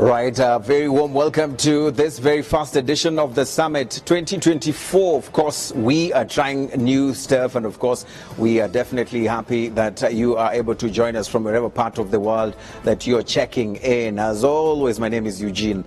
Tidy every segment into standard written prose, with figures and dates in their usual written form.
Right, very warm welcome to this very first edition of the Summit 2024. Of course, we are trying new stuff, and of course, we are definitely happy that you are able to join us from wherever part of the world that you're checking in. As always, my name is Eugene.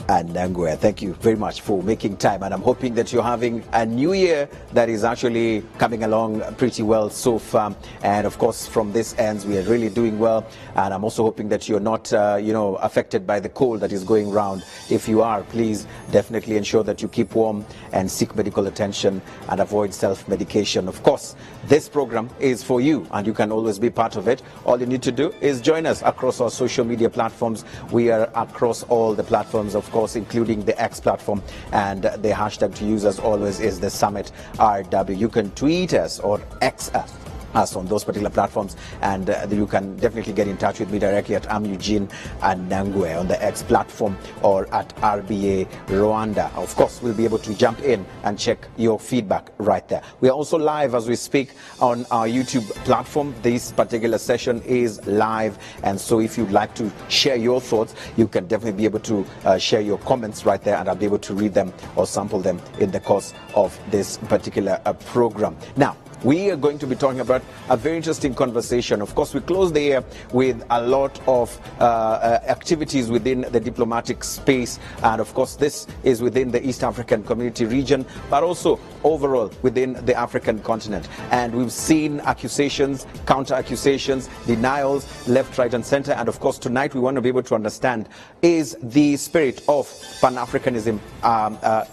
And Nangwe, thank you very much for making time, and I'm hoping that you're having a new year that is actually coming along pretty well so far. And of course, from this ends, we are really doing well, and I'm also hoping that you're not affected by the cold that is going around. If you are, please definitely ensure that you keep warm and seek medical attention and avoid self-medication. Of course, this program is for you, and you can always be part of it. All you need to do is join us across our social media platforms. We are across all the platforms, of course, including the X platform, and the hashtag to use as always is the Summit RW. You can tweet us or X us on those particular platforms, and you can definitely get in touch with me directly at Eugene and Nangwe on the X platform or at RBA Rwanda. Of course, we'll be able to jump in and check your feedback right there. We are also live as we speak on our YouTube platform. This particular session is live, and so if you'd like to share your thoughts, you can definitely be able to share your comments right there, and I'll be able to read them or sample them in the course of this particular program. Now, we are going to be talking about a very interesting conversation. Of course, we close the year with a lot of activities within the diplomatic space. And of course, this is within the East African Community region, but also overall within the African continent. And we've seen accusations, counter-accusations, denials, left, right, and center. And of course, tonight we want to be able to understand, is the spirit of Pan-Africanism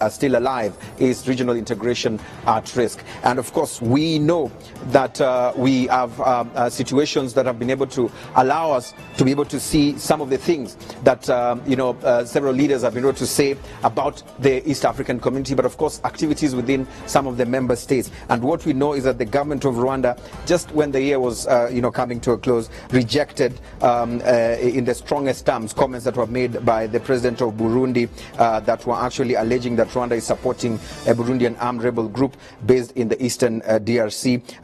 still alive? Is regional integration at risk? And of course, we know that we have situations that have been able to allow us to be able to see some of the things that several leaders have been able to say about the East African community, but of course activities within some of the member states. And what we know is that the government of Rwanda, just when the year was coming to a close, rejected in the strongest terms comments that were made by the president of Burundi that were actually alleging that Rwanda is supporting a Burundian armed rebel group based in the eastern DRC.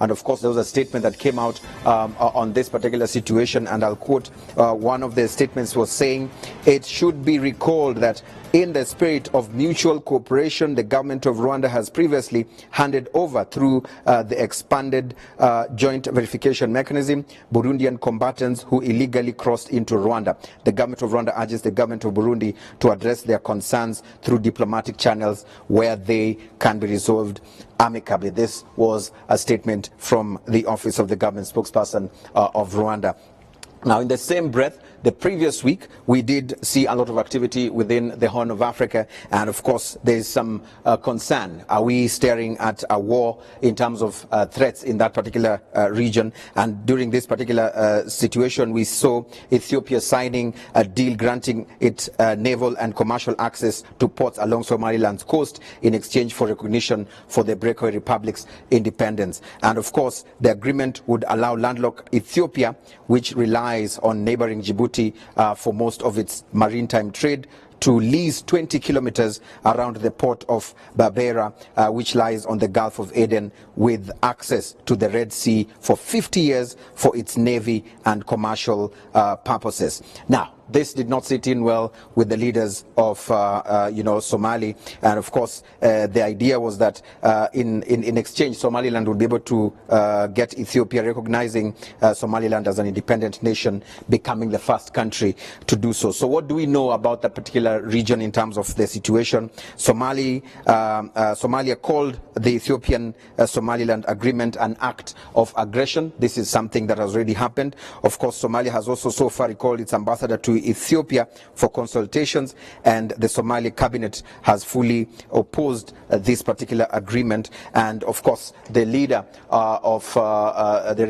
And of course, there was a statement that came out on this particular situation, and I'll quote one of the statements was saying, "It should be recalled that in the spirit of mutual cooperation, the government of Rwanda has previously handed over through the expanded joint verification mechanism Burundian combatants who illegally crossed into Rwanda. The government of Rwanda urges the government of Burundi to address their concerns through diplomatic channels where they can be resolved amicably." This was a statement from the office of the government spokesperson of Rwanda. Now, in the same breath, the previous week, we did see a lot of activity within the Horn of Africa. And of course, there is some concern. Are we staring at a war in terms of threats in that particular region? And during this particular situation, we saw Ethiopia signing a deal granting it naval and commercial access to ports along Somaliland's coast in exchange for recognition for the breakaway republic's independence. And of course, the agreement would allow landlocked Ethiopia, which relies on neighboring Djibouti for most of its maritime trade, to lease 20 kilometers around the port of Berbera, which lies on the Gulf of Aden, with access to the Red Sea for 50 years for its navy and commercial purposes. Now, this did not sit in well with the leaders of, Somali. And of course, the idea was that in exchange, Somaliland would be able to get Ethiopia recognizing Somaliland as an independent nation, becoming the first country to do so. So what do we know about that particular region in terms of the situation? Somalia called the Ethiopian Somaliland agreement an act of aggression. This is something that has already happened. Of course, Somalia has also so far recalled its ambassador to Ethiopia for consultations, and the Somali cabinet has fully opposed this particular agreement. And of course, the leader of the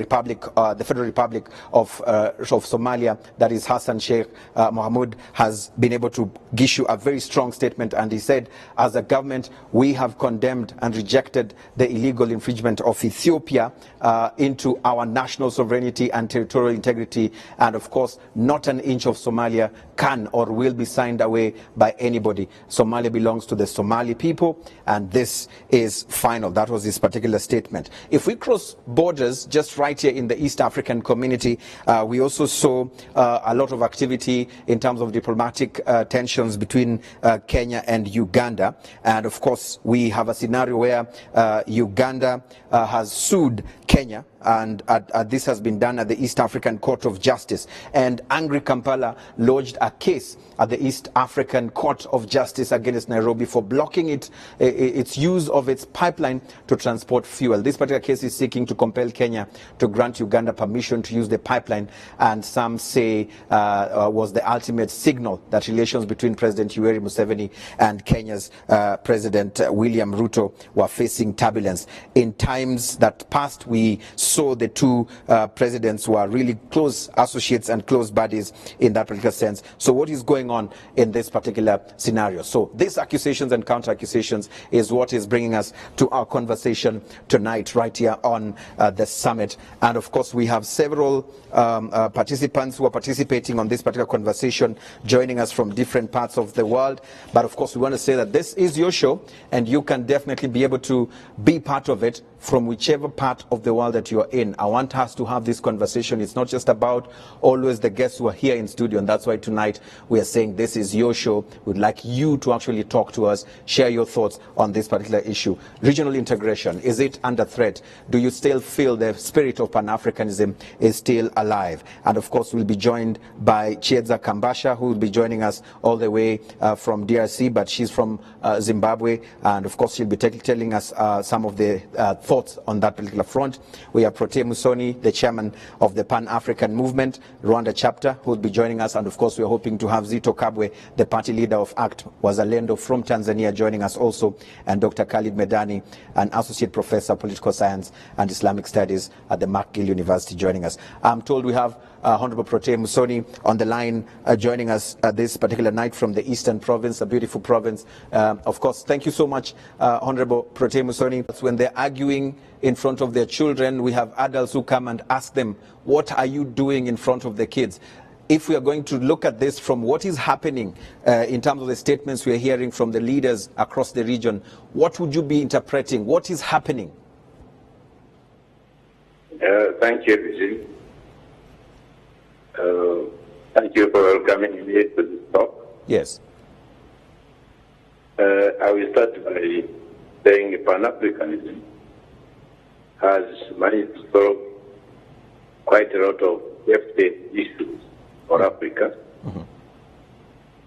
Federal Republic of Somalia, that is Hassan Sheikh Mohamud, has been able to issue a very strong statement, and he said, as a government, we have condemned and rejected the illegal infringement of Ethiopia into our national sovereignty and territorial integrity, and of course, not an inch of Somalia Somalia can or will be signed away by anybody. Somalia belongs to the Somali people, and this is final. That was his particular statement. If we cross borders, just right here in the East African community, we also saw a lot of activity in terms of diplomatic tensions between Kenya and Uganda. And of course, we have a scenario where Uganda has sued Kenya, and this has been done at the East African Court of Justice. And angry Kampala lodged a case at the East African Court of Justice against Nairobi for blocking its use of its pipeline to transport fuel. This particular case is seeking to compel Kenya to grant Uganda permission to use the pipeline, and some say was the ultimate signal that relations between President Yoweri Museveni and Kenya's President William Ruto were facing turbulence. In times that passed, we saw the two presidents were really close associates and close buddies in that particular sense. So what is going on in this particular scenario? So these accusations and counter accusations is what is bringing us to our conversation tonight right here on the summit. And of course, we have several participants who are participating on this particular conversation, joining us from different parts of the world. But of course, we want to say that this is your show, and you can definitely be able to be part of it from whichever part of the world that you are in. I want us to have this conversation. It's not just about always the guests who are here in studio, and that's why tonight we are saying this is your show. We'd like you to actually talk to us, share your thoughts on this particular issue. Regional integration, is it under threat? Do you still feel the spirit of Pan-Africanism is still alive? And of course, we'll be joined by Chiedza Kambasha, who will be joining us all the way from DRC, but she's from Zimbabwe, and of course she'll be telling us some of the thoughts on that particular front. We have Prote Musoni, the chairman of the Pan-African Movement, Rwanda chapter, who will be joining us, and of course we're hoping to have Zito Kabwe, the party leader of ACT Wazalendo from Tanzania, joining us also, and Dr. Khalid Medani, an associate professor of political science and Islamic studies at the McGill University, joining us. I'm told we have Honorable Prote Musoni on the line joining us this particular night from the Eastern Province, a beautiful province. Of course, thank you so much, Honorable Prote Musoni. When they're arguing in front of their children, we have adults who come and ask them, what are you doing in front of the kids? If we are going to look at this from what is happening in terms of the statements we are hearing from the leaders across the region, what would you be interpreting? What is happening? Thank you, Vijay. Thank you for welcoming me to this talk. Yes. I will start by saying Pan-Africanism has managed to solve quite a lot of state issues for Africa,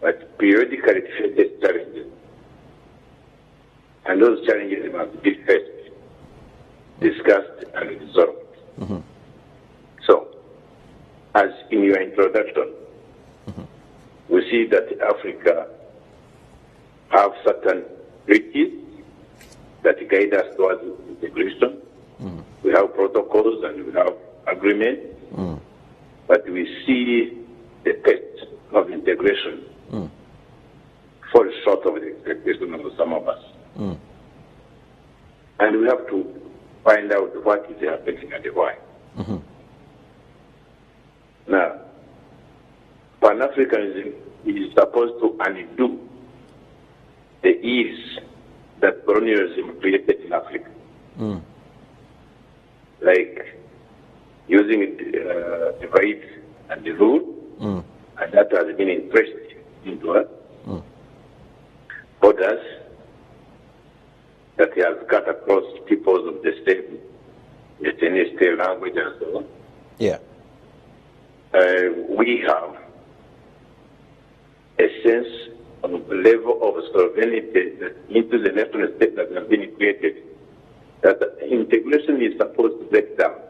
but periodically it faces challenges. And those challenges must be faced, discussed, and resolved. So, as in your introduction, we see that Africa have certain treaties that guide us towards integration. We have protocols and we have agreements, but we see the test of integration fall short of the expectation of some of us. And we have to find out what is happening and why. Now, Pan-Africanism is supposed to undo the ills that colonialism created in Africa. Like using divide and rule, and that has been impressed into us. Borders that has cut across peoples of the same ethnicity, language, and so on. Yeah. We have a sense of level of sovereignty that into the national state that has been created, that integration is supposed to break down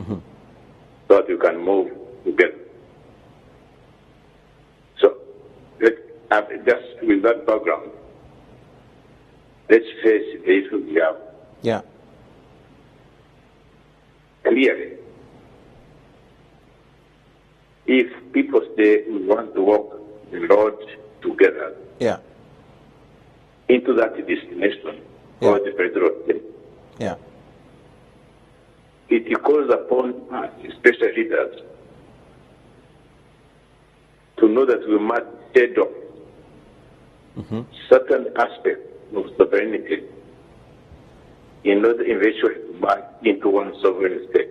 so that you can move together. So, just with that background, let's face the issue we have. Yeah. Clearly, if people say we want to walk the road together into that destination or the federal state, it calls upon us, especially leaders, to know that we must head off certain aspects of sovereignty in order eventually to march into one sovereign state.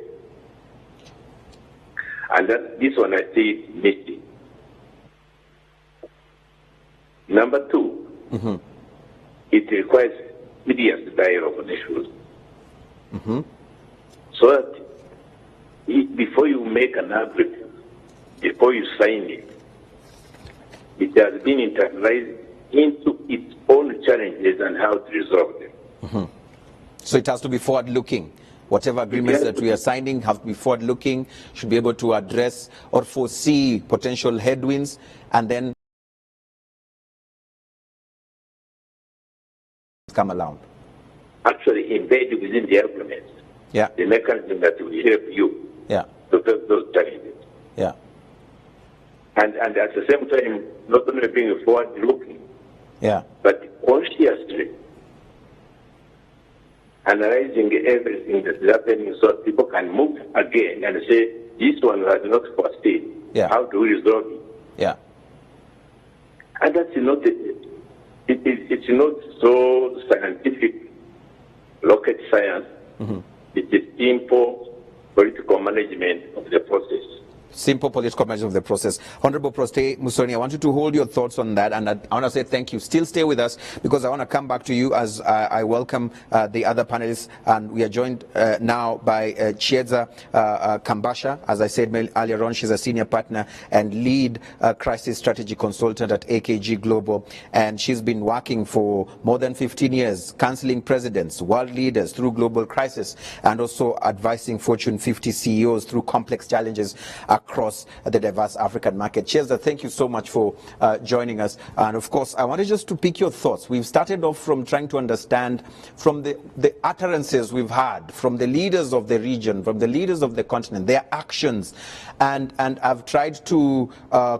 And this one I see missing. Number two, it requires serious dialogue on issues. So that before you make an agreement, before you sign it, it has been internalized into its own challenges and how to resolve them. So it has to be forward-looking. Whatever agreements that we are signing have to be forward-looking, should be able to address or foresee potential headwinds, and then come along. Actually embedded within the agreements, the mechanism that will help you to face those challenges. And at the same time, not only being forward-looking, but consciously analyzing everything that is happening so people can move again and say, this one was not foreseen. How do we resolve it? And that's not, it's not so scientific, rocket science. It is simple political management of the process. Simple political management of the process. Honorable Proste Musoni, I want you to hold your thoughts on that, and I want to say thank you. Still stay with us, because I want to come back to you as I welcome the other panelists, and we are joined now by Chieza Kambasha. As I said earlier on, she's a senior partner and lead crisis strategy consultant at AKG Global, and she's been working for more than 15 years, counseling presidents, world leaders through global crisis, and also advising Fortune 50 CEOs through complex challenges across the diverse African market. Chieza, thank you so much for joining us. And of course, I wanted just to pick your thoughts. We've started off from trying to understand from the utterances we've had from the leaders of the region, from the leaders of the continent, their actions. And I've tried to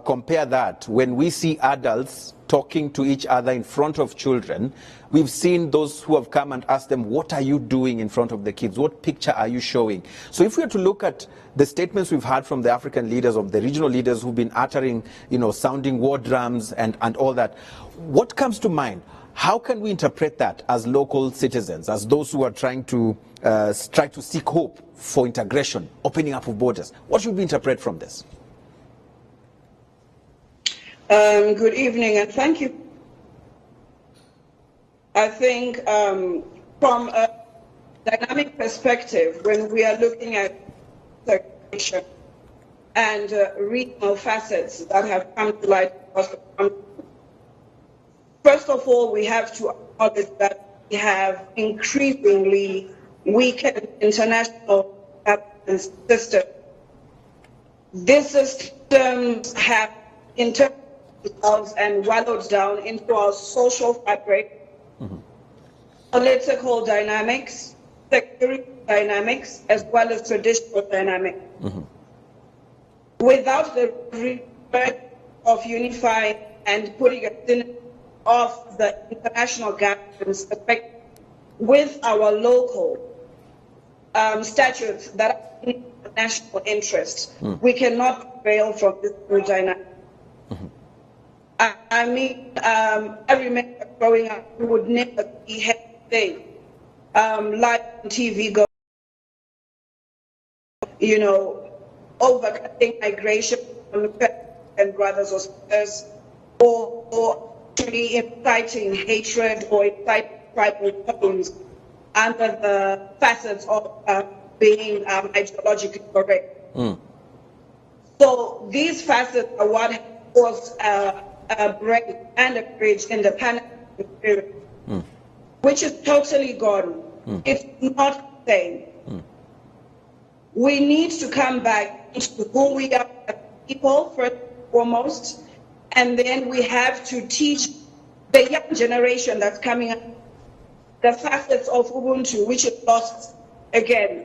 compare that when we see adults talking to each other in front of children. We've seen those who have come and asked them, what are you doing in front of the kids? What picture are you showing? So if we were to look at the statements we've had from the African leaders, of the regional leaders who've been uttering, sounding war drums and all that, what comes to mind? How can we interpret that as local citizens, as those who are trying to seek hope for integration, opening up of borders? What should we interpret from this? Good evening, and thank you. I think from a dynamic perspective, when we are looking at integration and regional facets that have come to light across the country, first of all, we have to acknowledge that we have increasingly weakened international governance systems. These systems have internalized themselves and wallowed down into our social fabric, political dynamics, security dynamics, as well as traditional dynamics. Without the respect of unifying and putting a synergy of the international governance perspective with our local statutes that are in the national interest, we cannot prevail from this new dynamic. I mean, I remember growing up, we would never see anything live on TV go, overcutting migration and brothers or sisters, or actually inciting hatred or inciting tribal problems under the facets of being ideologically correct. So these facets are what has caused a break and a bridge in the Pan-African spirit, which is totally gone. It's not the same. We need to come back to who we are as people, first and foremost, and then we have to teach the young generation that's coming up the facets of Ubuntu, which is lost again.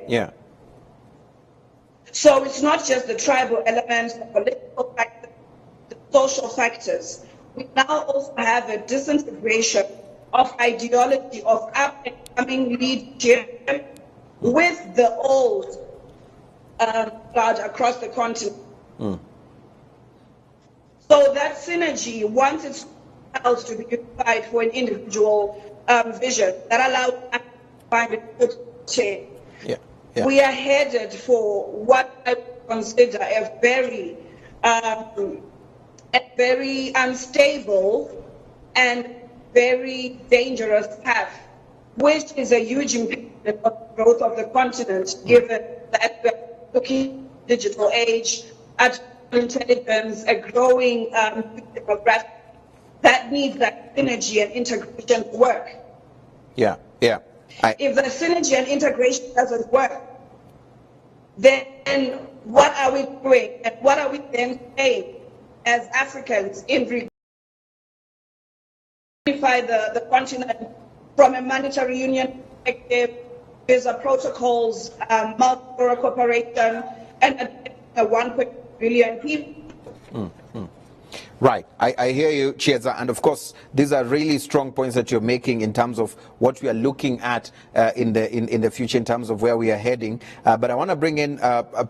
So it's not just the tribal elements, the political factors, the social factors. We now also have a disintegration of ideology of up-and-coming leadership with the old guard across the continent. So So that synergy, once it's held to be unified for an individual vision, that allows us to find a good change. Yeah. Yeah. We are headed for what I consider a very unstable and very dangerous path, which is a huge impediment of the growth of the continent, given that we're looking at the digital age, artificial intelligence, a growing demographic that needs that synergy and integration to work. Yeah, yeah. If the synergy and integration doesn't work, then what are we doing, and what are we then saying as Africans in unify the continent from a monetary union perspective, visa protocols, multilateral cooperation, and a 1 billion people? Right. I hear you, Chieza. And of course, these are really strong points that you're making in terms of what we are looking at in the future, in terms of where we are heading. But I want to bring in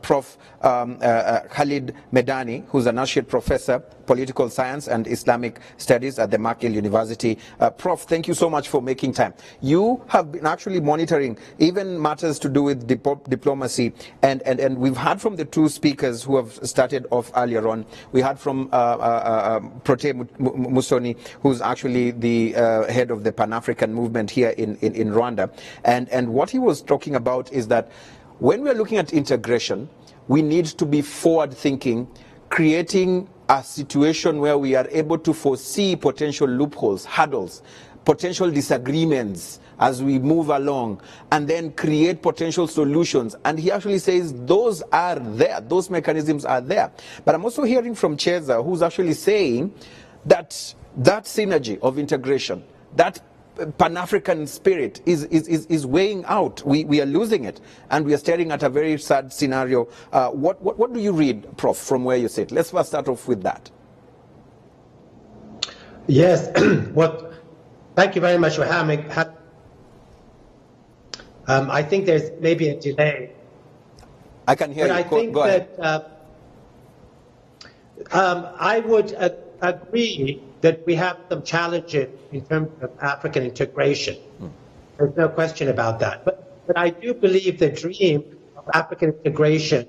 Prof. Khalid Medani, who's an associate professor, political science and Islamic studies at the McGill University. Prof, thank you so much for making time. You have been actually monitoring even matters to do with diplomacy. And we've heard from the two speakers who have started off earlier on. We heard from Prote Musoni, who's actually the head of the Pan-African movement here in Rwanda. And what he was talking about is that when we're looking at integration, we need to be forward-thinking, creating a situation where we are able to foresee potential loopholes, hurdles, potential disagreements as we move along, and then create potential solutions. And he actually says those are there, those mechanisms are there. But I'm also hearing from Chieza, who's actually saying that that synergy of integration, that Pan-African spirit is weighing out. We are losing it, and we are staring at a very sad scenario. What do you read, Prof, from where you sit? Let's first start off with that. Yes, well, thank you very much for having. I think there's maybe a delay. I can hear but you. I think Go ahead. I would agree that we have some challenges in terms of African integration. There's no question about that. But I do believe the dream of African integration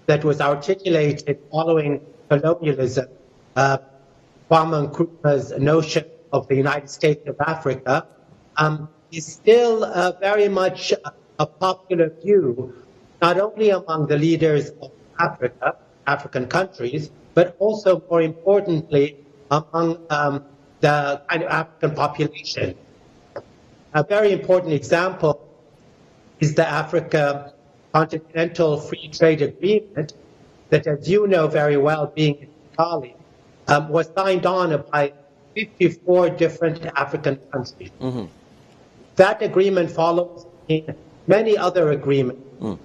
that was articulated following colonialism, Kwame Nkrumah's notion of the United States of Africa, is still very much a popular view, not only among the leaders of Africa, African countries, but also, more importantly, among the kind of African population. A very important example is the Africa Continental Free Trade Agreement that, as you know very well, being in Italy, was signed on by 54 different African countries. Mm-hmm. That agreement follows in many other agreements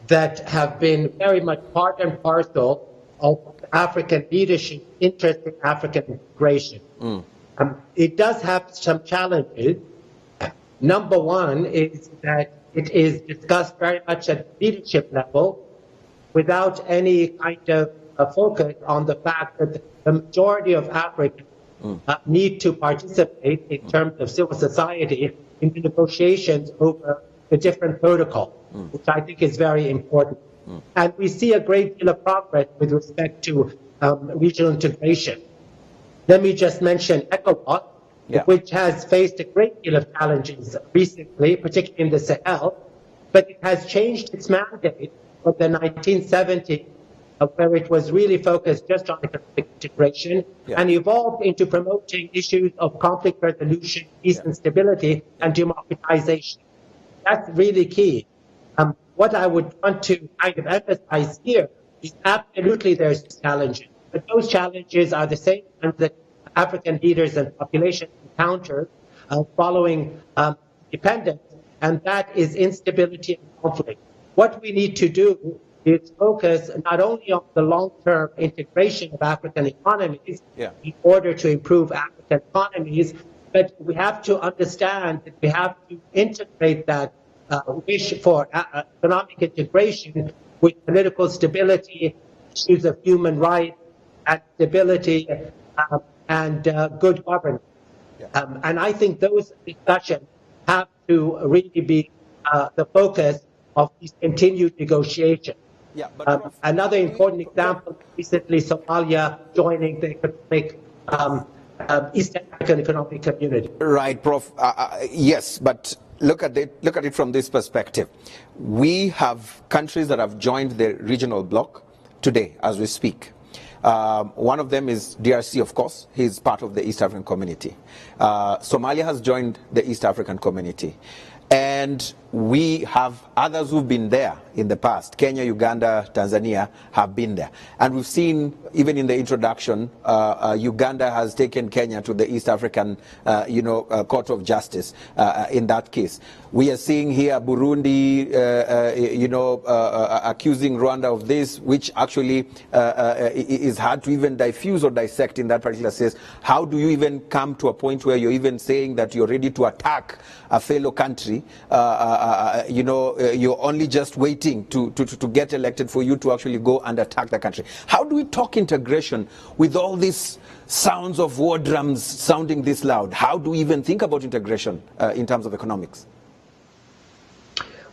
that have been very much part and parcel of African leadership interest in African integration. It does have some challenges. Number one is that it is discussed very much at leadership level without any kind of focus on the fact that the majority of Africans need to participate in terms of civil society in the negotiations over the different protocols, which I think is very important. And we see a great deal of progress with respect to regional integration. Let me just mention ECOWAS, which has faced a great deal of challenges recently, particularly in the Sahel, but it has changed its mandate from the 1970s, where it was really focused just on economic integration, and evolved into promoting issues of conflict resolution, peace and stability, and democratization. That's really key. What I would want to kind of emphasize here is absolutely there's challenges, but those challenges are the same ones that African leaders and populations encounter following independence, and that is instability and conflict. What we need to do is focus not only on the long-term integration of African economies in order to improve African economies, but we have to understand that we have to integrate that wish for economic integration with political stability, issues of human rights, and stability and good governance. And I think those discussions have to really be the focus of these continued negotiations. Yeah, but another important example, recently Somalia joining the economic, East African Economic Community. Right, Prof. Yes, but look at it from this perspective. We have countries that have joined the regional bloc today as we speak. One of them is DRC, of course. He's part of the East African community. Somalia has joined the East African community. And we have others who've been there in the past. Kenya, Uganda, Tanzania have been there. And we've seen, even in the introduction, Uganda has taken Kenya to the East African, Court of Justice in that case. We are seeing here Burundi, accusing Rwanda of this, which actually is hard to even diffuse or dissect in that particular case. How do you even come to a point where you're even saying that you're ready to attack a fellow country? You're only just waiting to get elected for you to actually go and attack the country. How do we talk integration with all these sounds of war drums sounding this loud? How do we even think about integration in terms of economics?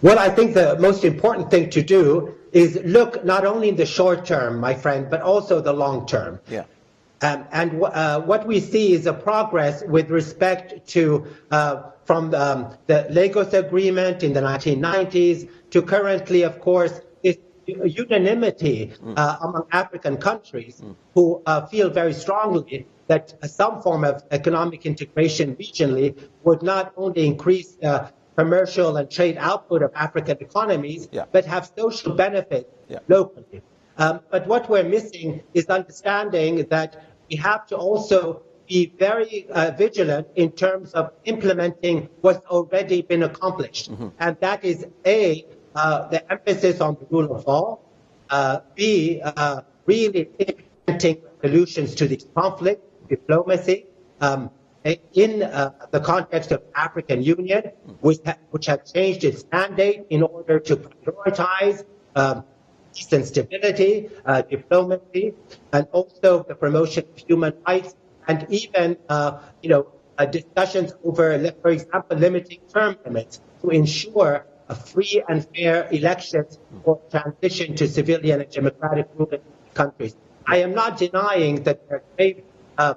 Well, I think the most important thing to do is look not only in the short term, my friend, but also the long term. Yeah. And what we see is a progress with respect to from the Lagos Agreement in the 1990s to currently, of course, this unanimity among African countries who feel very strongly that some form of economic integration regionally would not only increase commercial and trade output of African economies, but have social benefits locally. But what we're missing is understanding that we have to also be very vigilant in terms of implementing what's already been accomplished. And that is A, the emphasis on the rule of law, B, really implementing solutions to these conflicts, diplomacy, in the context of African Union, which has changed its mandate in order to prioritize peace and stability, diplomacy, and also the promotion of human rights, and even discussions over, for example, limiting term limits to ensure a free and fair elections for transition to civilian and democratic rule in countries. I am not denying that there are grave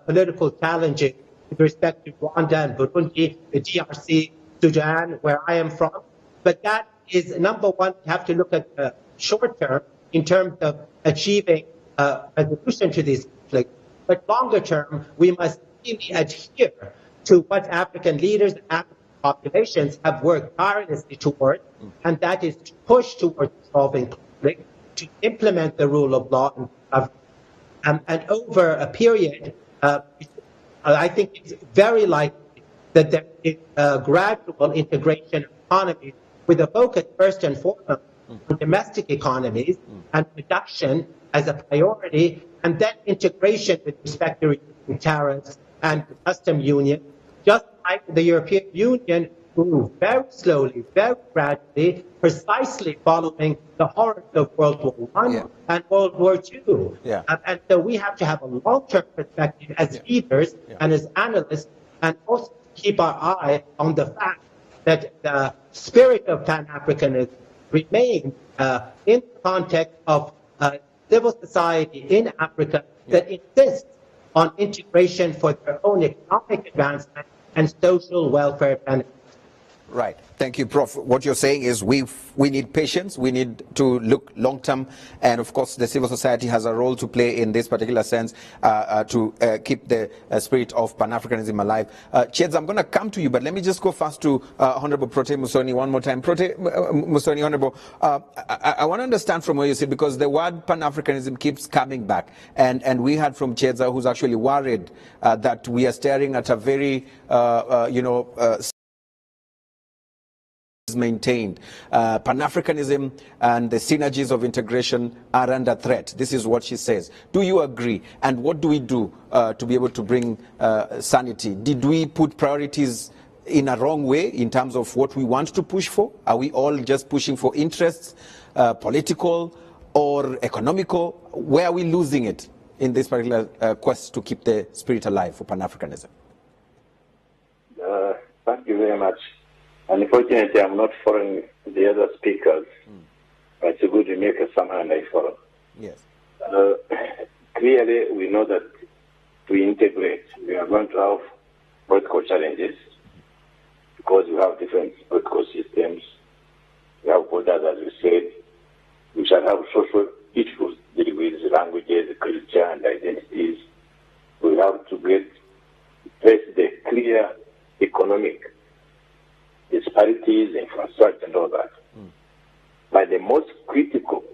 political challenges with respect to Rwanda and Burundi, the DRC, Sudan, where I am from, but that is number one. We have to look at the short term in terms of achieving resolution to these conflicts. But longer term, we must really adhere to what African leaders and African populations have worked tirelessly toward, and that is to push towards solving conflict, to implement the rule of law and government. And over a period, I think it's very likely that there is a gradual integration of economies with a focus first and foremost on domestic economies and production as a priority, and then integration with respect to tariffs and the custom union, just like the European Union grew very slowly, very gradually, precisely following the horrors of World War I and World War II. And so we have to have a long-term perspective as leaders and as analysts, and also keep our eye on the fact that the spirit of Pan-Africanism remains in the context of civil society in Africa that insists on integration for their own economic advancement and social welfare benefits. Right. Thank you, Prof. What you're saying is we need patience, we need to look long term, and of course the civil society has a role to play in this particular sense to keep the spirit of Pan-Africanism alive. Cheds, I'm going to come to you, but let me just go first to Honorable Prote Musoni one more time. Prote Musoni, Honorable, I want to understand from what you said, because the word Pan-Africanism keeps coming back, and we heard from Chedza, who's actually worried that we are staring at a very, maintained. Pan-Africanism and the synergies of integration are under threat. This is what she says. Do you agree? And what do we do to be able to bring sanity? Did we put priorities in a wrong way in terms of what we want to push for? Are we all just pushing for interests, political or economical? Where are we losing it in this particular quest to keep the spirit alive for Pan-Africanism? Thank you very much. Unfortunately, I'm not following the other speakers. But it's good to make a summary and I follow. Yes. Clearly, we know that to integrate, we are going to have political challenges because we have different political systems. We have borders, as we said. We shall have social issues dealing with languages, culture, and identities. We have to face the clear economic disparities, infrastructure, and all that. But the most critical,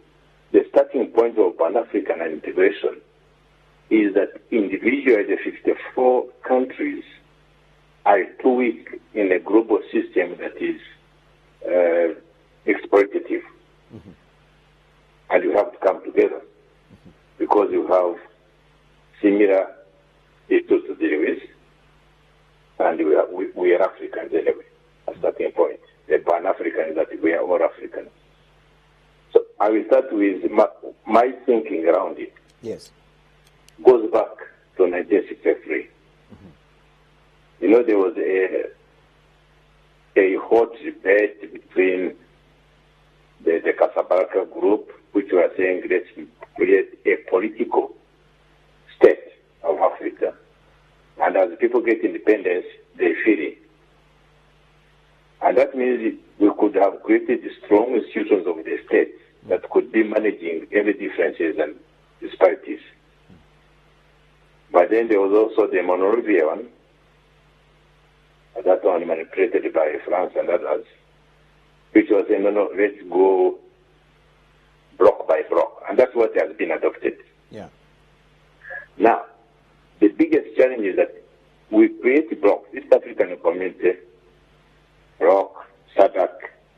the starting point of Pan-African integration is that individually the 54 countries are too weak in a global system that is exploitative. And you have to come together because you have similar issues to deal with, and we are Africans anyway, a starting point. The Pan-African is that we are all Africans. So I will start with my thinking around it. Yes. Goes back to 1963. You know, there was a hot debate between the Casablanca group, which were saying let's create a political state of Africa. And as people get independence, they feel it. And that means we could have created strong institutions of the state that could be managing any differences and disparities. But then there was also the Monrovia one, that one manipulated by France and others, which was saying, no, let's go block by block. And that's what has been adopted. Yeah. Now, the biggest challenge is that we create blocks, East African Community, bloc, SADC,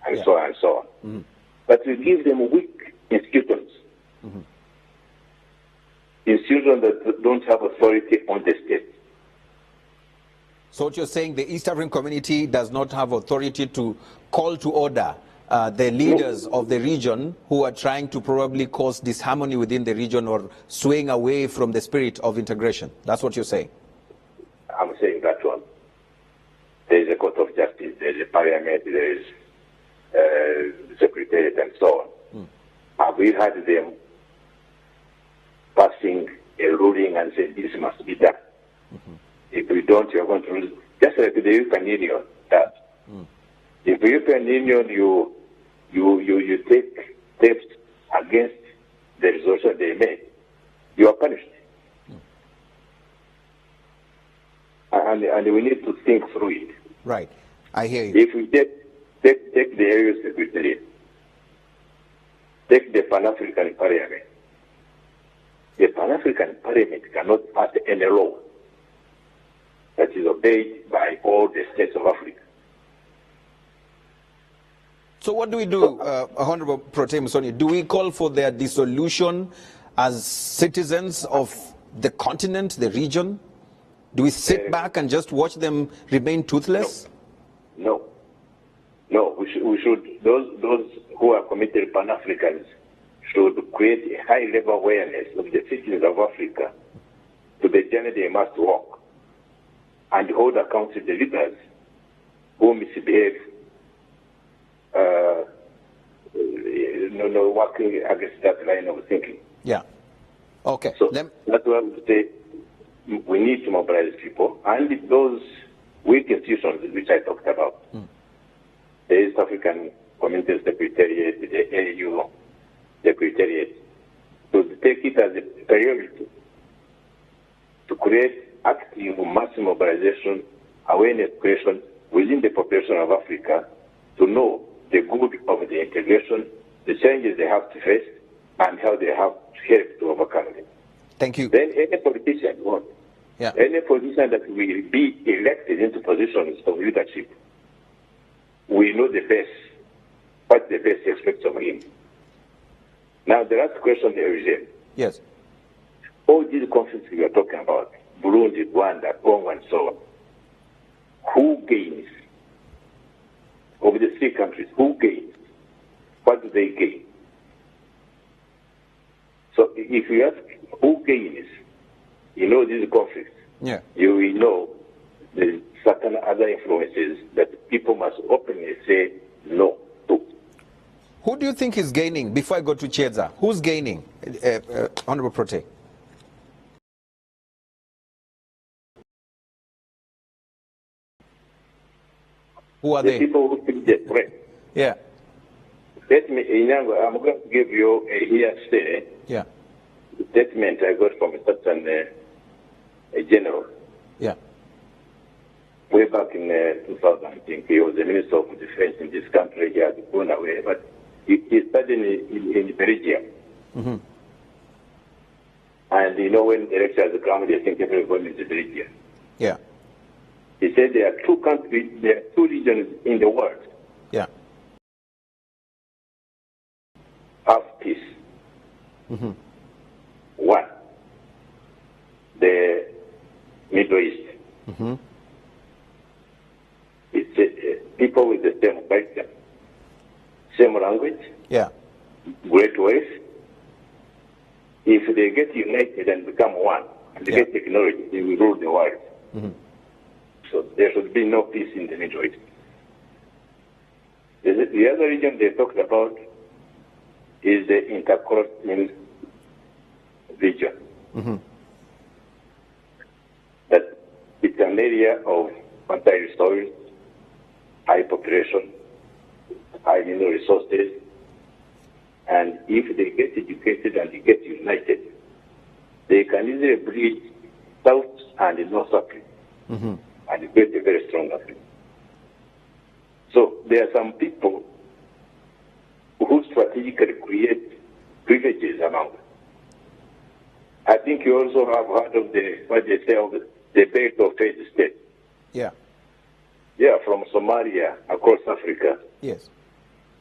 and so on and so on. But we give them weak institutions. Institutions that don't have authority on the state. So what you're saying, the East African community does not have authority to call to order the leaders of the region who are trying to probably cause disharmony within the region or swaying away from the spirit of integration. That's what you're saying? I'm saying that one. There is a court of justice, there is a parliament, there is secretariat, and so on. Have we had them passing a ruling and saying this must be done? If we don't, you're going to lose. Just like the European Union does. If the European Union, you take steps against the resolution they made, you are punished. And we need to think through it. Right. I hear you. If we take the areas secretariat, take the Pan-African Parliament. The Pan-African Parliament cannot pass any law that is obeyed by all the states of Africa. So what do we do, Honorable Protem Musoni? Do we call for their dissolution as citizens of the continent, the region? Do we sit back and just watch them remain toothless? No. We should. Those who are committed Pan-Africans should create a high-level awareness of the citizens of Africa to the journey they must walk, and hold accountable the leaders who misbehave, working against that line of thinking. Yeah. Okay. So that's why we say we need to mobilize people, and those weak institutions which I talked about, the East African Community Secretariat, the AU Secretariat, to take it as a priority to create active mass mobilization, awareness creation within the population of Africa to know the good of the integration, the challenges they have to face, and how they have to help to overcome them. Thank you. Then any politician, any politician that will be elected into positions of leadership, we know the best, what the best expects of him. Now, the last question there is, yes, all these conflicts we are talking about, Burundi, Rwanda, Congo, and so on, who gains? Of the three countries, who gains? What do they gain? So if you ask who gains, these conflicts, Yeah. you will know there's certain other influences that people must openly say no to. Who do you think is gaining? Before I go to Chedza, who's gaining, Honorable Prote? Who are The they? people who think they're threat. Yeah. Let me, I'm going to give you a hearsay Yeah. statement I got from a certain a general Yeah. way back in 2000. I think he was the Minister of Defense in this country. He had gone away, but he studied in Belgium. Mm-hmm. And when the elections come, they think everybody is Belgium. Yeah. He said there are two countries, there are two regions in the world Yeah. have peace. Mm-hmm. One, the Middle East. Mm-hmm. It's people with the same culture, same language, Yeah. great ways. If they get united and become one, and they Yeah. get technology, they will rule the world. Mm-hmm. So there should be no peace in the Middle East. The other region they talked about is the intercoastal region. Mm-hmm. That it's an area of fertile soil, high population, high mineral resources, and if they get educated and they get united, they can easily bridge South and North Africa Mm-hmm. and create a very strong Africa. So there are some people who strategically create privileges among them. I think you also have heard of what they say of the belt of failed state. Yeah. Yeah, from Somalia across Africa. Yes.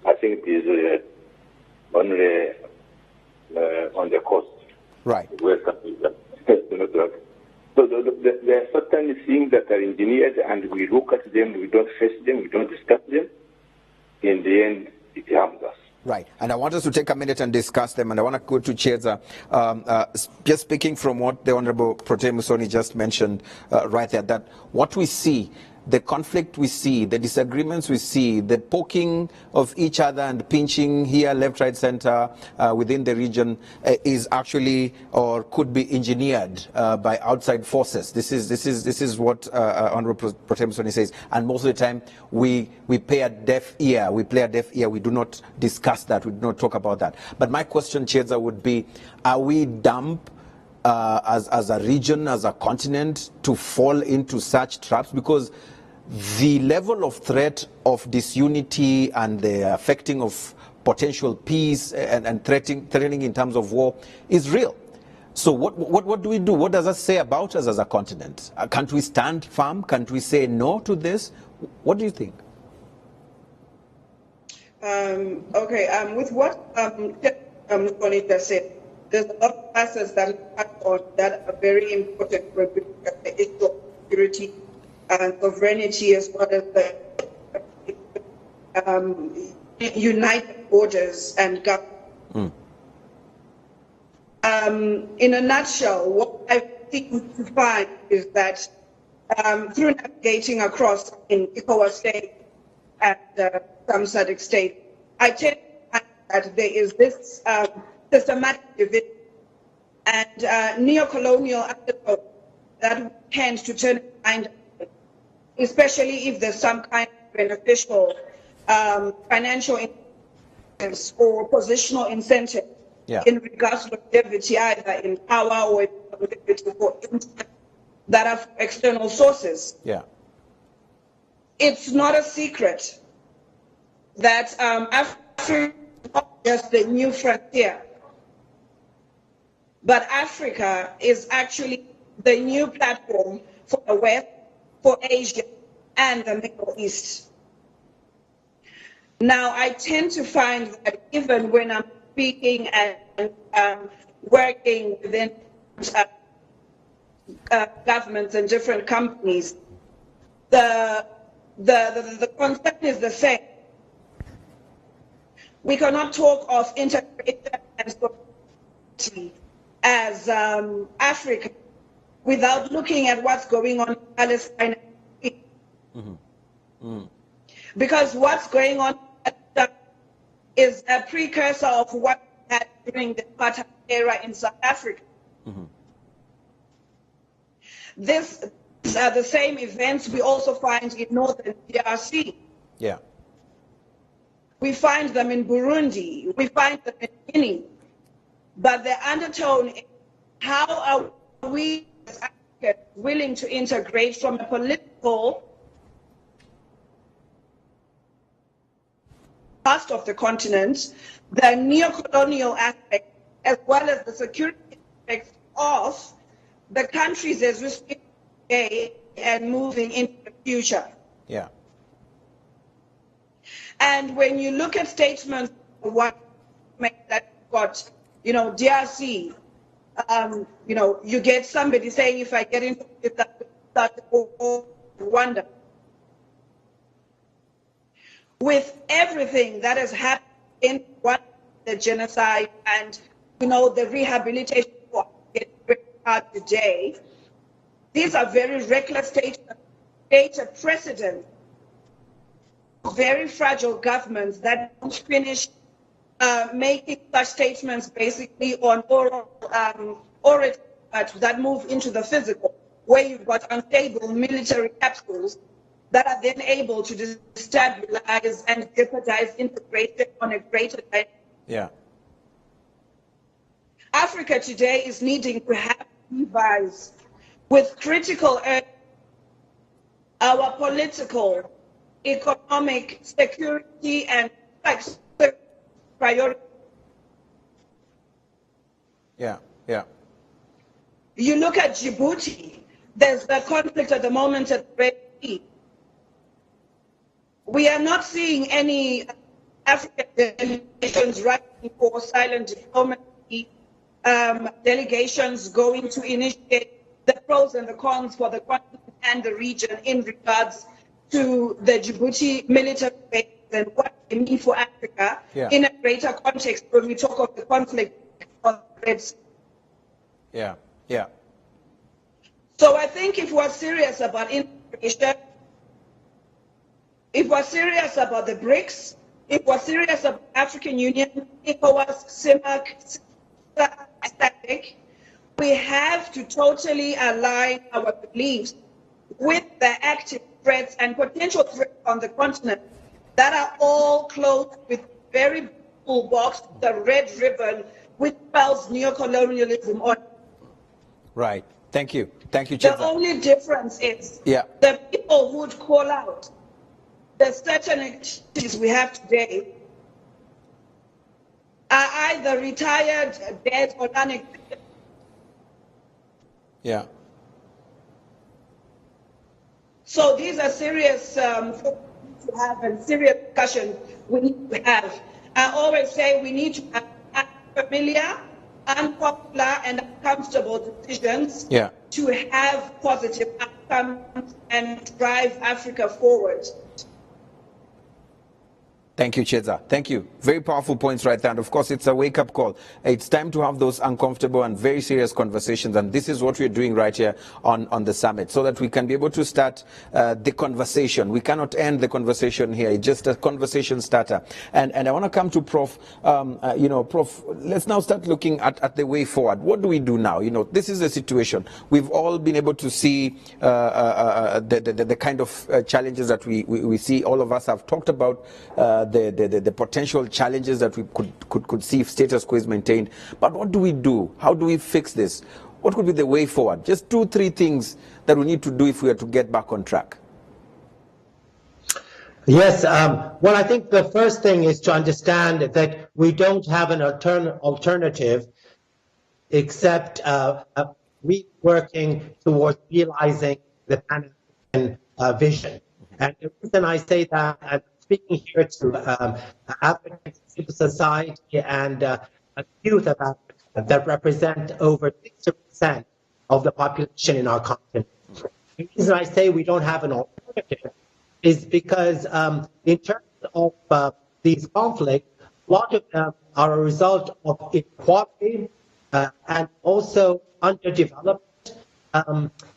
I think it is only on the coast. Right. West Africa. So there are certain things that are engineered, and we look at them, we don't face them, we don't discuss them. In the end, it harms us. Right, and I want us to take a minute and discuss them, and I want to go to Chedza. Just speaking from what the Honorable Prote Musoni just mentioned right there, that what we see, the conflict we see, the disagreements we see, the poking of each other and pinching here, left, right, center within the region is actually or could be engineered by outside forces. This is what Honorable Prote Musoni says, and most of the time we pay a deaf ear. We play a deaf ear. We do not discuss that. We do not talk about that. But my question, Chedza, would be: are we dumb as a region, as a continent, to fall into such traps? Because the level of threat of disunity and the affecting of potential peace and threatening in terms of war is real. So what do we do? What does that say about us as a continent? Can't we stand firm? Can't we say no to this? What do you think? Okay, with what Konita said, there's a lot of facets that are very important for the issue of security and sovereignty, as well as the united borders and government. In a nutshell, what I think to find is that through navigating across in ECOWAS state and some SADC state, I tend to find that there is this systematic division and neo-colonial undertones that tend to turn blind, especially if there's some kind of beneficial financial incentives or positional incentive in regards to longevity, either in power or in longevity for that are external sources. Yeah. It's not a secret that Africa is not just the new frontier, but Africa is actually the new platform for the West, for Asia, and the Middle East. Now, I tend to find that even when I'm speaking and working within governments and different companies, the concern is the same. We cannot talk of integration and so as Africa without looking at what's going on in Palestine. Because what's going on is a precursor of what we had during the apartheid era in South Africa. These are the same events we also find in northern DRC. Yeah. We find them in Burundi. We find them in Guinea. But the undertone is, how are we as Africans willing to integrate from a political past of the continent, the neo-colonial aspect, as well as the security aspects of the countries as we speak today and moving into the future. Yeah. And when you look at statements, what that got, DRC, you get somebody saying, if I get into it, that Rwanda. With everything that has happened in Rwanda, the genocide and the rehabilitation for today, these are very reckless statements, create a precedent. Very fragile governments that don't finish making such statements basically on oral that move into the physical, where you've got unstable military capsules that are then able to destabilize and jeopardize integration on a greater level. Yeah. Africa today is needing to have revise with critical our political, economic, security, and priority. Yeah, yeah. You look at Djibouti, there's the conflict at the moment at the Red Sea. We are not seeing any African delegations writing for silent diplomacy, delegations going to initiate the pros and the cons for the continent and the region in regards to the Djibouti military base and what they mean for Africa in a greater context when we talk of the conflict on the Red Sea. Yeah, yeah. So I think if we're serious about integration, if we're serious about the BRICS, if we're serious about African Union, ECOWAS, CIMAC, SADC, we have to totally align our beliefs with the active threats and potential threats on the continent that are all closed with very full box, the red ribbon, which spells neocolonialism on. Right. Thank you. Thank you, The Chidza. only difference is the people who would call out the certain activities we have today are either retired, dead, or non-existent. Yeah. So these are serious things to have and serious discussion we need to have. I always say we need to have unfamiliar, unpopular, and uncomfortable decisions to have positive outcomes and drive Africa forward. Thank you, Chidza. Thank you. Very powerful points right there. And of course, it's a wake-up call. It's time to have those uncomfortable and very serious conversations. And this is what we're doing right here on the summit, so that we can be able to start the conversation. We cannot end the conversation here. It's just a conversation starter. And I want to come to Prof. Prof, let's now start looking at the way forward. What do we do now? This is the situation. We've all been able to see the kind of challenges that we see. All of us have talked about the potential challenges that we could see if status quo is maintained. But what do we do? How do we fix this? What could be the way forward? Just 2-3 things that we need to do if we are to get back on track. Yes, well, I think the first thing is to understand that we don't have an alternative except working towards realizing the Pan-African vision. And the reason I say that, I'm speaking here to African civil society and youth of Africa that represent over 60% of the population in our continent. The reason I say we don't have an alternative is because in terms of these conflicts, a lot of them are a result of inequality and also underdevelopment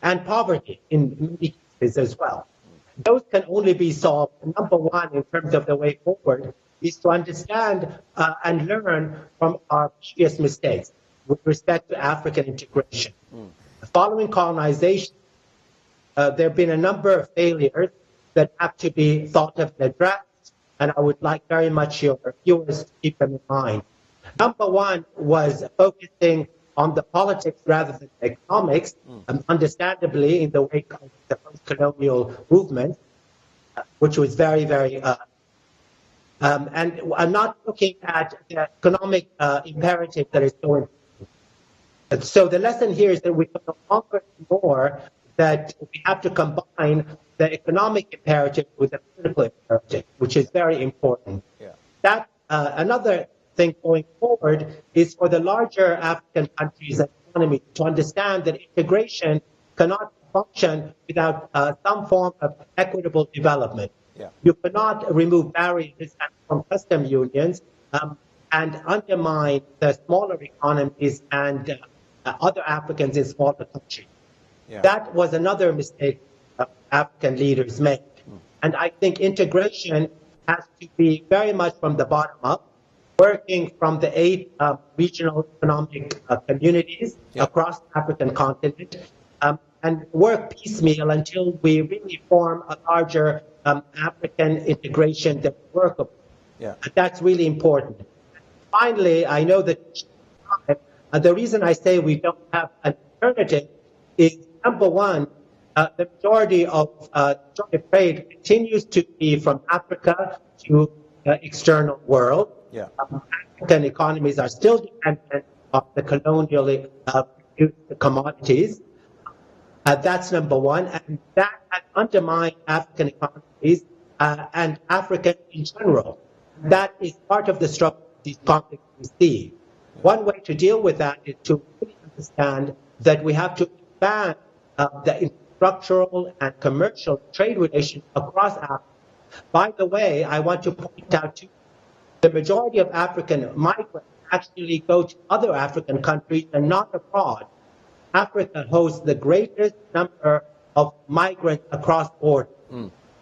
and poverty in many cases as well. Those can only be solved. Number one, in terms of the way forward, is to understand and learn from our previous mistakes with respect to African integration. Following colonization, there have been a number of failures that have to be thought of and addressed, and I would like very much your viewers to keep them in mind. Number one was focusing on the politics rather than economics, understandably in the wake of the post-colonial movement, which was very, very, and I'm not looking at the economic imperative that is so important. So the lesson here is that we can no longer ignore that we have to combine the economic imperative with the political imperative, which is very important. Yeah. That another thing going forward is for the larger African countries and economies to understand that integration cannot function without some form of equitable development. Yeah. You cannot remove barriers from custom unions and undermine the smaller economies and other Africans in smaller countries. Yeah. That was another mistake African leaders made. And I think integration has to be very much from the bottom up, working from the 8 regional economic communities across the African continent, and work piecemeal until we really form a larger African integration that's workable. Yeah. That's really important. Finally, I know that the reason I say we don't have an alternative is, number one, the majority of trade continues to be from Africa to the external world. Yeah. African economies are still dependent on the colonially produced commodities. That's number one, and that has undermined African economies and Africa in general. That is part of the struggle these conflicts we see. One way to deal with that is to really understand that we have to expand the structural and commercial trade relations across Africa. By the way, I want to point out too, the majority of African migrants actually go to other African countries and not abroad. Africa hosts the greatest number of migrants across borders.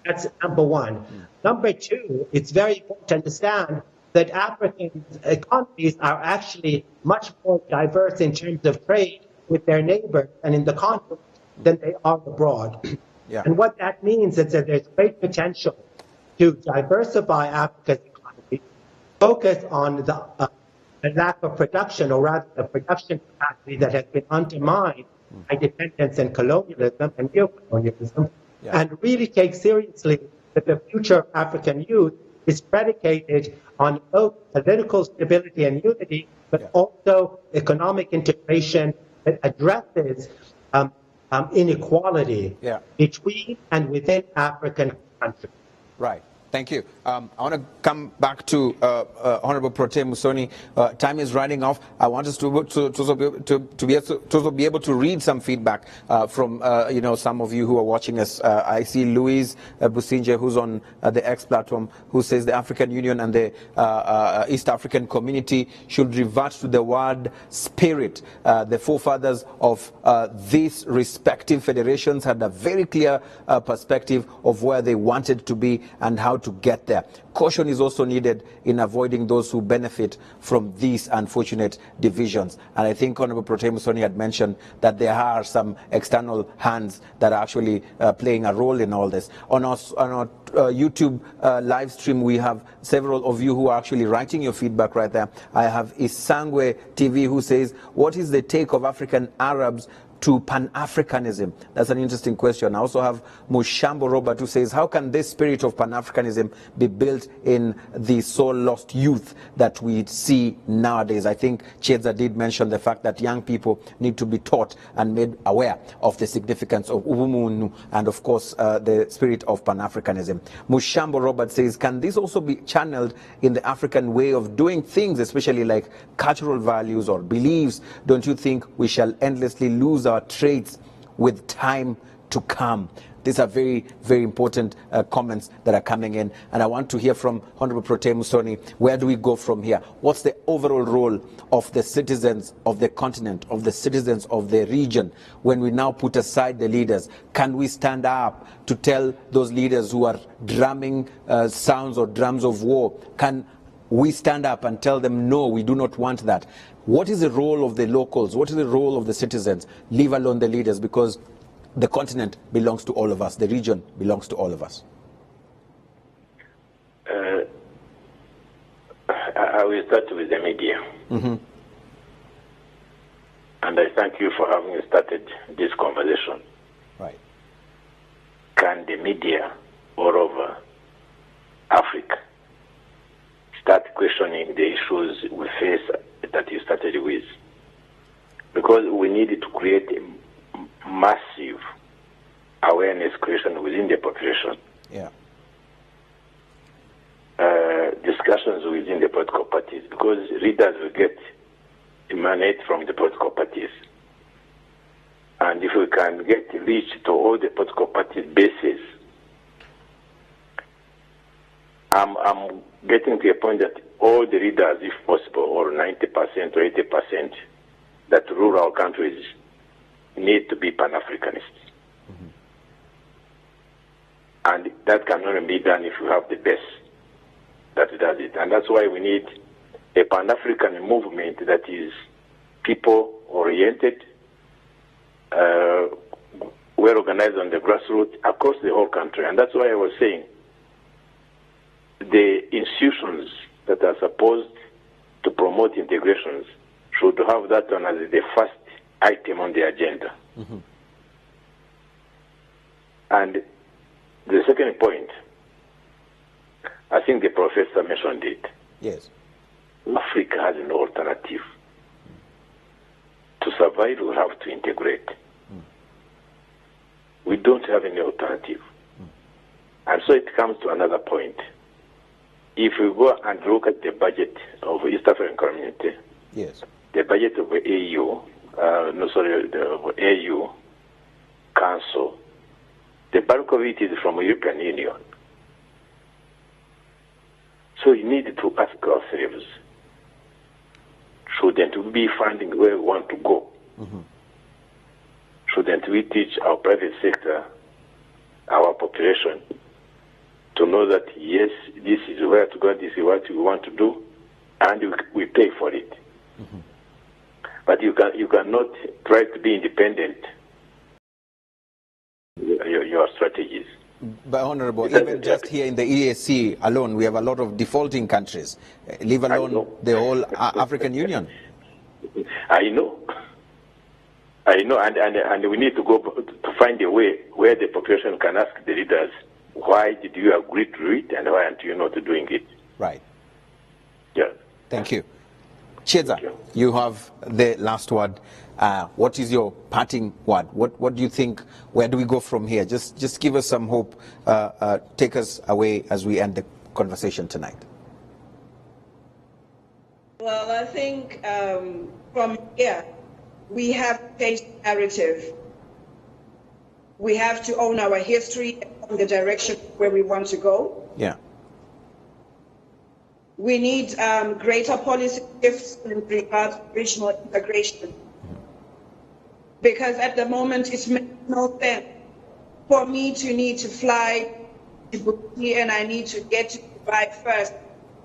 That's number one. Number two, it's very important to understand that African economies are actually much more diverse in terms of trade with their neighbors and in the continent than they are abroad. Yeah. And what that means is that there's great potential to diversify Africa's economy, focus on the lack of production, or rather the production capacity that has been undermined by dependence and colonialism and neocolonialism, and really take seriously that the future of African youth is predicated on both political stability and unity, but also economic integration that addresses inequality between and within African countries. Right. Thank you. I want to come back to Honorable Prote Musoni. Time is running off. I want us to be able to read some feedback from some of you who are watching us. I see Louise Businje, who's on the X platform, who says the African Union and the East African Community should revert to the word spirit. The forefathers of these respective federations had a very clear perspective of where they wanted to be and how to get there. Caution is also needed in avoiding those who benefit from these unfortunate divisions. And I think Honorable Prote Musoni had mentioned that there are some external hands that are actually playing a role in all this. On our YouTube live stream, we have several of you who are actually writing your feedback right there. I have Isangwe TV who says, what is the take of African Arabs to Pan-Africanism? That's an interesting question. I also have Mushambo Robert who says, how can this spirit of Pan-Africanism be built in the soul-lost youth that we see nowadays? I think Chedza did mention the fact that young people need to be taught and made aware of the significance of Ubuntu and, of course, the spirit of Pan-Africanism. Mushambo Robert says, can this also be channeled in the African way of doing things, especially like cultural values or beliefs? Don't you think we shall endlessly lose our traits with time to come? These are very, very important comments that are coming in. And I want to hear from Honorable Prote Musoni, where do we go from here? What's the overall role of the citizens of the continent, of the citizens of the region, when we now put aside the leaders? Can we stand up to tell those leaders who are drumming sounds or drums of war? Can we stand up and tell them, no, we do not want that? What is the role of the locals? What is the role of the citizens, leave alone the leaders? Because the continent belongs to all of us. The region belongs to all of us. I will start with the media. Mm-hmm. And I thank you for having started this conversation. Right. Can the media all over Africa start questioning the issues we face that you started with? Because we need to create a massive awareness creation within the population. Yeah. Discussions within the political parties, because leaders will get emanate from the political parties. And if we can get reach to all the political parties' bases, I'm getting to a point that all the leaders, if possible, or 90% or 80% that rule our countries need to be Pan-Africanists. Mm-hmm. And that can only be done if you have the best that does it. And that's why we need a Pan-African movement that is people-oriented, well organized on the grassroots across the whole country. And that's why I was saying the institutions that are supposed to promote integrations should have that one as the first item on the agenda. Mm-hmm. And the second point, I think the professor mentioned it. Yes. Africa has no alternative. To survive, we have to integrate. We don't have any alternative. And so it comes to another point. If we go and look at the budget of East African Community, yes, the budget of the the AU Council, the bulk of it is from the European Union. So we need to ask ourselves, shouldn't we be finding where we want to go? Mm-hmm. Shouldn't we teach our private sector, our population, to know that, yes, this is where to go, this is what we want to do, and we pay for it. Mm-hmm. But you cannot try to be independent, your strategies. But Honorable, even just here in the EAC alone, we have a lot of defaulting countries, leave alone the whole African Union. I know, and we need to go to find a way where the population can ask the leaders, why did you agree to it and why aren't you not doing it? Right. Yeah. Thank you. Cheza, you have the last word. What is your parting word? What do you think? Where do we go from here? Just give us some hope. Take us away as we end the conversation tonight. Well, I think from here, we have to change the narrative. We have to own our history and the direction where we want to go. Yeah. We need greater policy shifts in regards to regional integration. Because at the moment, it makes no sense for me to need to fly to Djibouti and I need to get to Dubai first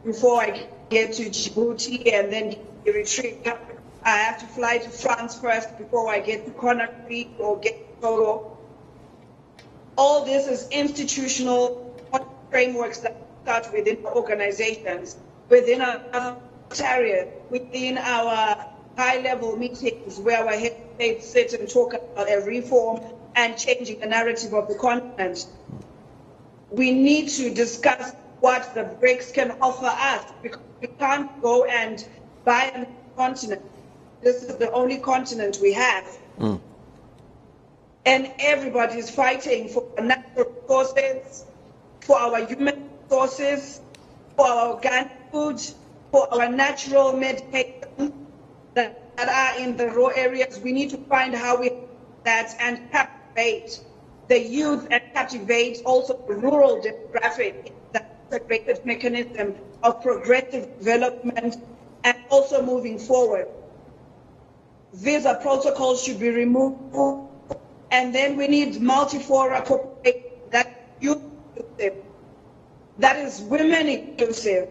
before I get to Djibouti and then Eritrea. I have to fly to France first before I get to Conakry or get to Togo. All this is institutional frameworks that start within organizations, within our secretariat, within our high-level meetings where our heads of state sit and talk about a reform and changing the narrative of the continent. We need to discuss what the BRICS can offer us, because we can't go and buy a continent. This is the only continent we have. Mm. And everybody is fighting for our natural resources, for our human resources, for our organic food, for our natural medication that are in the raw areas. We need to find how we do that and captivate the youth and captivate also the rural demographic in that integrated mechanism of progressive development and also moving forward. Visa protocols should be removed, and then we need multi-fora cooperation that youth inclusive, that is women inclusive.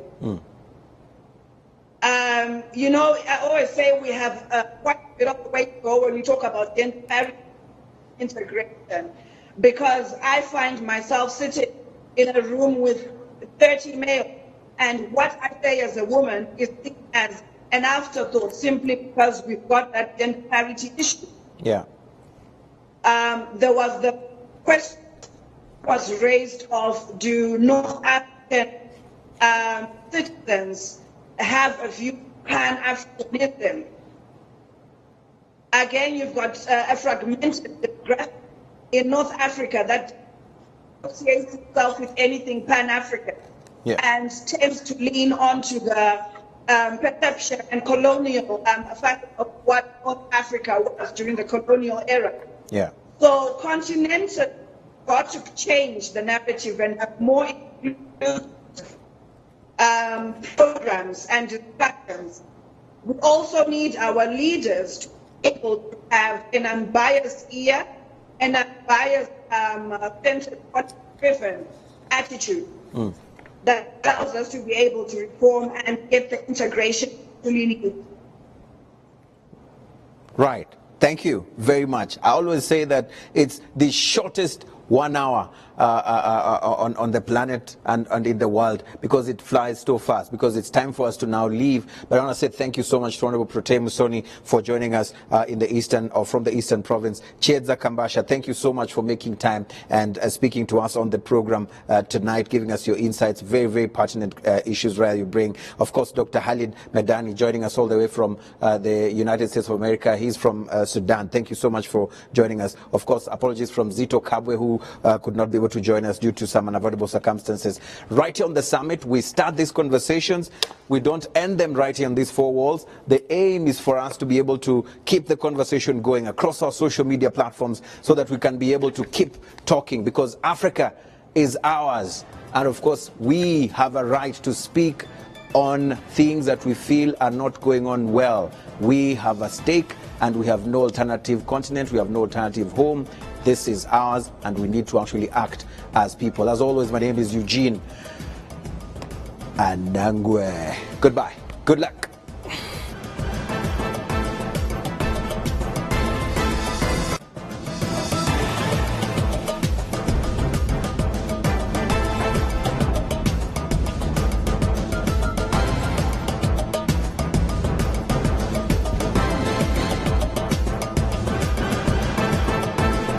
You know, I always say we have quite a bit of the way to go when we talk about gender parity integration, because I find myself sitting in a room with 30 males, and what I say as a woman is seen as an afterthought simply because we've got that gender parity issue. Yeah. There was the question was raised of, do North African citizens have a view Pan-Africanism? Again, you've got a fragmented demographic in North Africa that associates itself with anything Pan-African, and tends to lean onto the perception and colonial fact of what North Africa was during the colonial era. Yeah. So continental got to change the narrative and have more inclusive programs and discussions. We also need our leaders to be able to have an unbiased ear and unbiased center-driven attitude that allows us to be able to reform and get the integration we need. Right. Thank you very much. I always say that it's the shortest 1 hour on the planet and in the world, because it flies so fast, because it's time for us to now leave. But I want to say thank you so much to Honorable Prote Musoni for joining us in the eastern, or from the eastern province. Chiedza Kambasha, thank you so much for making time and speaking to us on the program tonight, giving us your insights, very, very pertinent issues where you bring. Of course, Dr. Khalid Medani joining us all the way from the United States of America. He's from Sudan. Thank you so much for joining us. Of course, apologies from Zito Kabwe, who could not be able to join us due to some unavoidable circumstances. Right here on the summit, we start these conversations. We don't end them right here on these four walls. The aim is for us to be able to keep the conversation going across our social media platforms so that we can be able to keep talking, because Africa is ours. And of course, we have a right to speak on things that we feel are not going on well. We have a stake, and we have no alternative continent. We have no alternative home. This is ours, and we need to actually act as people. As always, my name is Eugene Anangwe. Goodbye. Good luck.